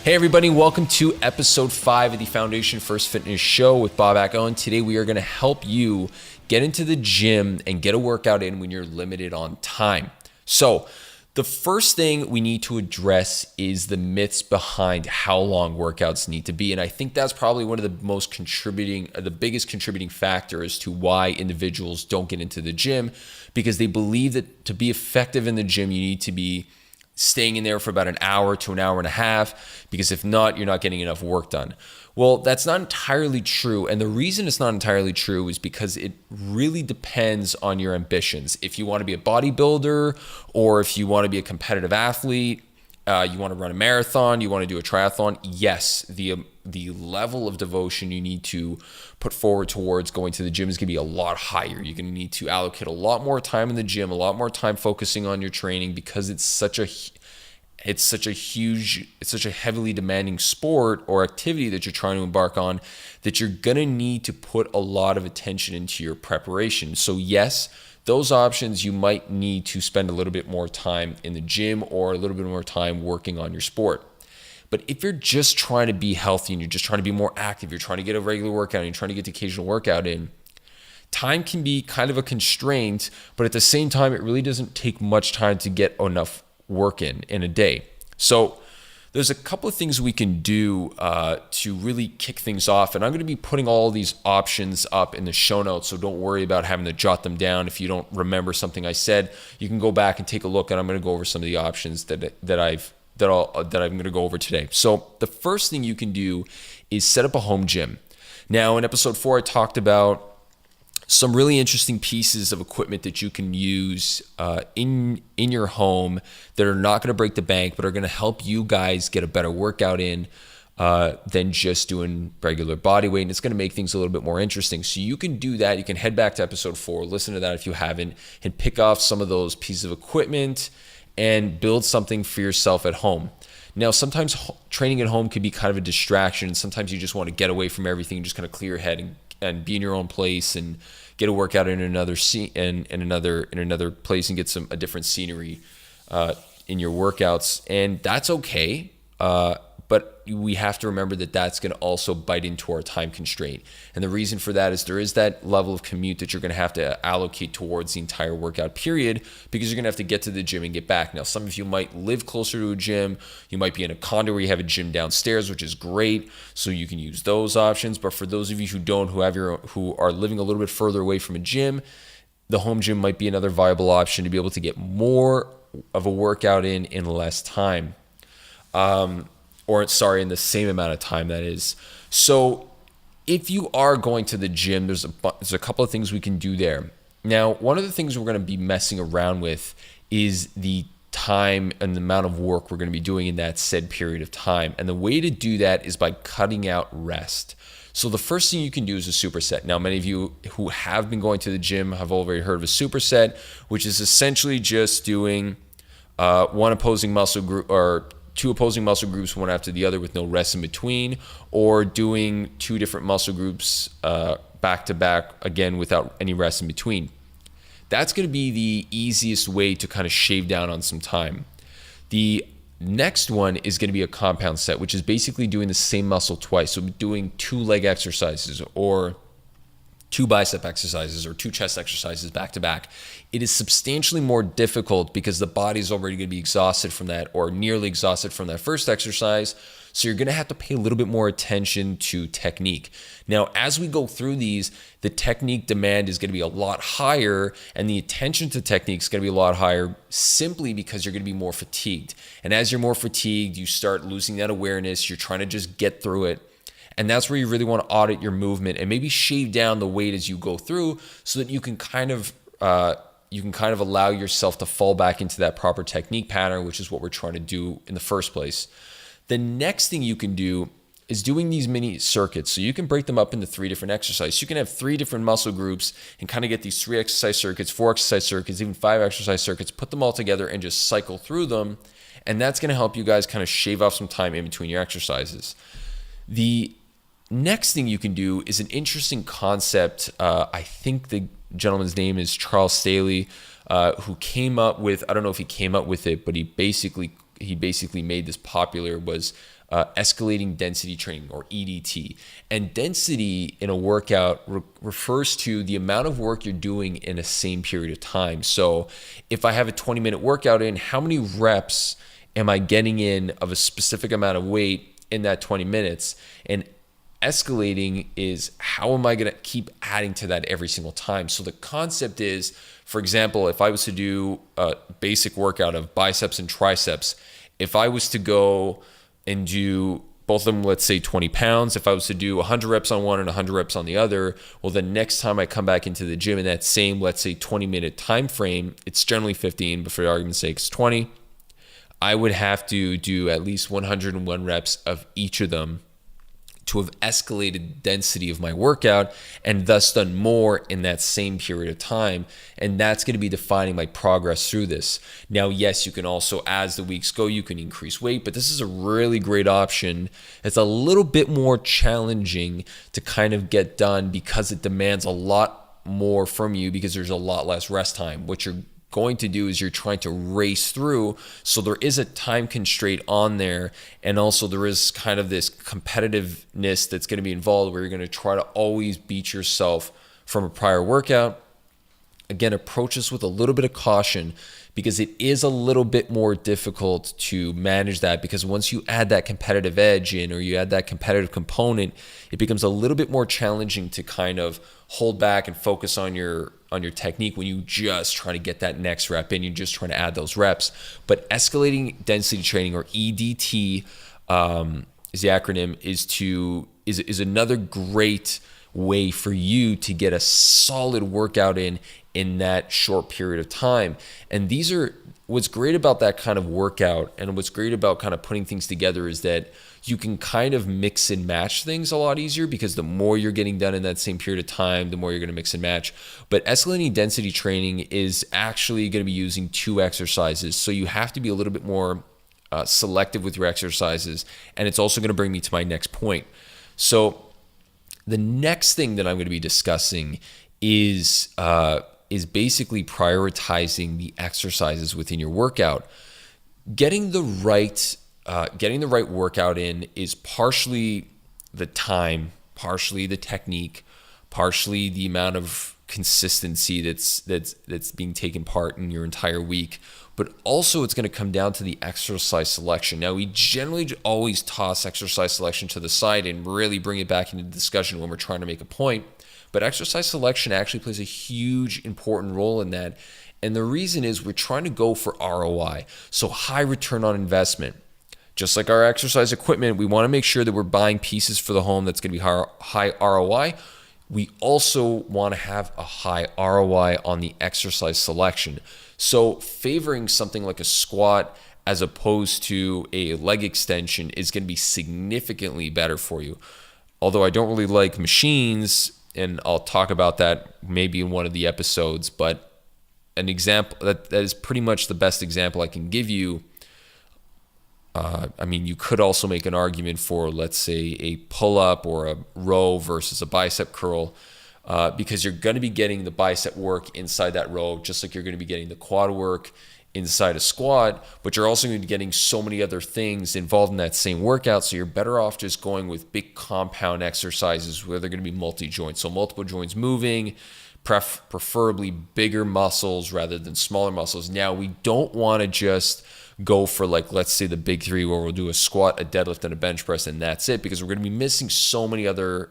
Hey everybody, welcome to episode 5 of the Foundation First Fitness Show with Bob Acon. Today we are going to help you get into the gym and get a workout in when you're limited on time. So the first thing we need to address is the myths behind how long workouts need to be. And I think that's probably one of the biggest contributing factors to why individuals don't get into the gym, because they believe that to be effective in the gym, you need to be staying in there for about an hour to an hour and a half, because if not, you're not getting enough work done. Well, that's not entirely true. And the reason it's not entirely true is because it really depends on your ambitions. If you want to be a bodybuilder, or if you want to be a competitive athlete, you want to run a marathon, you want to do a triathlon, yes, the level of devotion you need to put forward towards going to the gym is going to be a lot higher. You're going to need to allocate a lot more time in the gym, a lot more time focusing on your training, because it's such a heavily demanding sport or activity that you're trying to embark on, that you're going to need to put a lot of attention into your preparation. So yes, those options, you might need to spend a little bit more time in the gym or a little bit more time working on your sport. But if you're just trying to be healthy and you're just trying to be more active, you're trying to get a regular workout and you're trying to get the occasional workout in, time can be kind of a constraint, but at the same time, it really doesn't take much time to get enough work in a day. So there's a couple of things we can do to really kick things off. And I'm going to be putting all these options up in the show notes, so don't worry about having to jot them down. If you don't remember something I said, you can go back and take a look, and I'm going to go over some of the options that I'm going to go over today. So the first thing you can do is set up a home gym. Now, in episode 4, I talked about some really interesting pieces of equipment that you can use in your home that are not going to break the bank, but are going to help you guys get a better workout in than just doing regular body weight. And it's going to make things a little bit more interesting. So you can do that. You can head back to episode 4, listen to that if you haven't, and pick off some of those pieces of equipment and build something for yourself at home. Now, sometimes training at home can be kind of a distraction. Sometimes you just want to get away from everything and just kind of clear your head and be in your own place and get a workout in another another place and get a different scenery in your workouts, and that's okay. But we have to remember that that's going to also bite into our time constraint. And the reason for that is there is that level of commute that you're going to have to allocate towards the entire workout period, because you're going to have to get to the gym and get back. Now, some of you might live closer to a gym. You might be in a condo where you have a gym downstairs, which is great. So you can use those options. But for those of you who don't, who are living a little bit further away from a gym, the home gym might be another viable option to be able to get more of a workout in less time. In the same amount of time, that is. So if you are going to the gym, there's a couple of things we can do there. Now, one of the things we're going to be messing around with is the time and the amount of work we're going to be doing in that said period of time. And the way to do that is by cutting out rest. So the first thing you can do is a superset. Now, many of you who have been going to the gym have already heard of a superset, which is essentially just doing one opposing muscle group or two opposing muscle groups, one after the other with no rest in between, or doing two different muscle groups back to back, again, without any rest in between. That's going to be the easiest way to kind of shave down on some time. The next one is going to be a compound set, which is basically doing the same muscle twice. So doing 2 leg exercises or 2 bicep exercises or 2 chest exercises back to back. It is substantially more difficult because the body is already going to be exhausted from that, or nearly exhausted from that first exercise. So you're going to have to pay a little bit more attention to technique. Now, as we go through these, the technique demand is going to be a lot higher, and the attention to technique is going to be a lot higher, simply because you're going to be more fatigued. And as you're more fatigued, you start losing that awareness. You're trying to just get through it. And that's where you really want to audit your movement and maybe shave down the weight as you go through, so that you can kind of allow yourself to fall back into that proper technique pattern, which is what we're trying to do in the first place. The next thing you can do is doing these mini circuits. So you can break them up into 3 different exercises. You can have 3 different muscle groups and kind of get these 3 exercise circuits, 4 exercise circuits, even 5 exercise circuits, put them all together and just cycle through them. And that's going to help you guys kind of shave off some time in between your exercises. The next thing you can do is an interesting concept. I think the gentleman's name is Charles Staley, who came up with, I don't know if he came up with it, but he basically made this popular, was escalating density training, or E.D.T. And density in a workout refers to the amount of work you're doing in a same period of time. So if I have a 20-minute workout in, how many reps am I getting in of a specific amount of weight in that 20 minutes? And escalating is how am I going to keep adding to that every single time? So the concept is, for example, if I was to do a basic workout of biceps and triceps, if I was to go and do both of them, let's say 20 pounds, if I was to do 100 reps on one and 100 reps on the other, well, the next time I come back into the gym in that same, let's say 20-minute time frame, it's generally 15, but for argument's sake, it's 20. I would have to do at least 101 reps of each of them to have escalated the density of my workout and thus done more in that same period of time. And that's going to be defining my progress through this. Now, yes, you can also, as the weeks go, you can increase weight, but this is a really great option. It's a little bit more challenging to kind of get done because it demands a lot more from you because there's a lot less rest time. What you're going to do is you're trying to race through, so there is a time constraint on there, and also there is kind of this competitiveness that's going to be involved where you're going to try to always beat yourself from a prior workout. Again, approach this with a little bit of caution because it is a little bit more difficult to manage that, because once you add that competitive edge in, or you add that competitive component, it becomes a little bit more challenging to kind of hold back and focus on your technique when you just try to get that next rep in. You're just trying to add those reps. But escalating density training, or E.D.T, is the acronym, is another great way for you to get a solid workout in that short period of time. And these are what's great about that kind of workout, and what's great about kind of putting things together is that you can kind of mix and match things a lot easier, because the more you're getting done in that same period of time, the more you're going to mix and match. But escalating density training is actually going to be using 2 exercises. So you have to be a little bit more selective with your exercises. And it's also going to bring me to my next point. So the next thing that I'm going to be discussing is basically prioritizing the exercises within your workout. Getting the right workout in is partially the time, partially the technique, partially the amount of consistency that's being taken part in your entire week. But also it's going to come down to the exercise selection. Now, we generally always toss exercise selection to the side and really bring it back into the discussion when we're trying to make a point. But exercise selection actually plays a huge important role in that. And the reason is we're trying to go for ROI, so high return on investment. Just like our exercise equipment, we want to make sure that we're buying pieces for the home that's going to be high ROI. We also want to have a high ROI on the exercise selection. So favoring something like a squat as opposed to a leg extension is going to be significantly better for you. Although I don't really like machines, and I'll talk about that maybe in one of the episodes, but an example that is pretty much the best example I can give you. You could also make an argument for, let's say, a pull-up or a row versus a bicep curl, because you're going to be getting the bicep work inside that row, just like you're going to be getting the quad work inside a squat, but you're also going to be getting so many other things involved in that same workout. So you're better off just going with big compound exercises where they're going to be multi-joint. So multiple joints moving, preferably bigger muscles rather than smaller muscles. Now, we don't want to just go for, like, let's say the big 3 where we'll do a squat, a deadlift, and a bench press, and that's it, because we're going to be missing so many other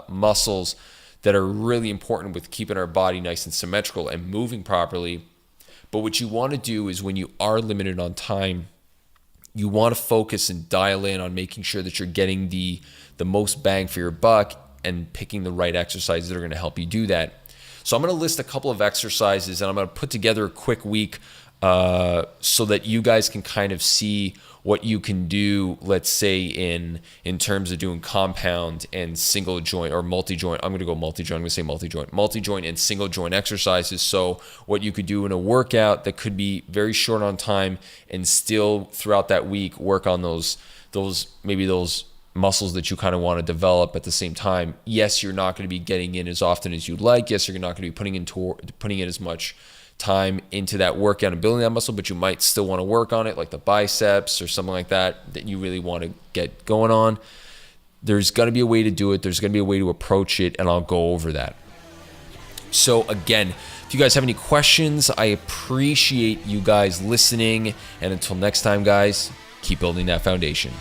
muscles that are really important with keeping our body nice and symmetrical and moving properly. But what you want to do is, when you are limited on time, you want to focus and dial in on making sure that you're getting the most bang for your buck and picking the right exercises that are going to help you do that. So I'm going to list a couple of exercises, and I'm going to put together a quick week so that you guys can kind of see what you can do, let's say in terms of doing compound and single joint or multi-joint. I'm going to go multi-joint. I'm going to say multi-joint and single joint exercises. So what you could do in a workout that could be very short on time and still throughout that week work on those muscles that you kind of want to develop at the same time. Yes, you're not going to be getting in as often as you'd like. Yes, you're not going to be putting in as much time into that workout and building that muscle, but you might still want to work on it, like the biceps or something like that you really want to get going on. There's going to be a way to do it. There's going to be a way to approach it, and I'll go over that. So again, if you guys have any questions, I appreciate you guys listening. And until next time, guys, keep building that foundation.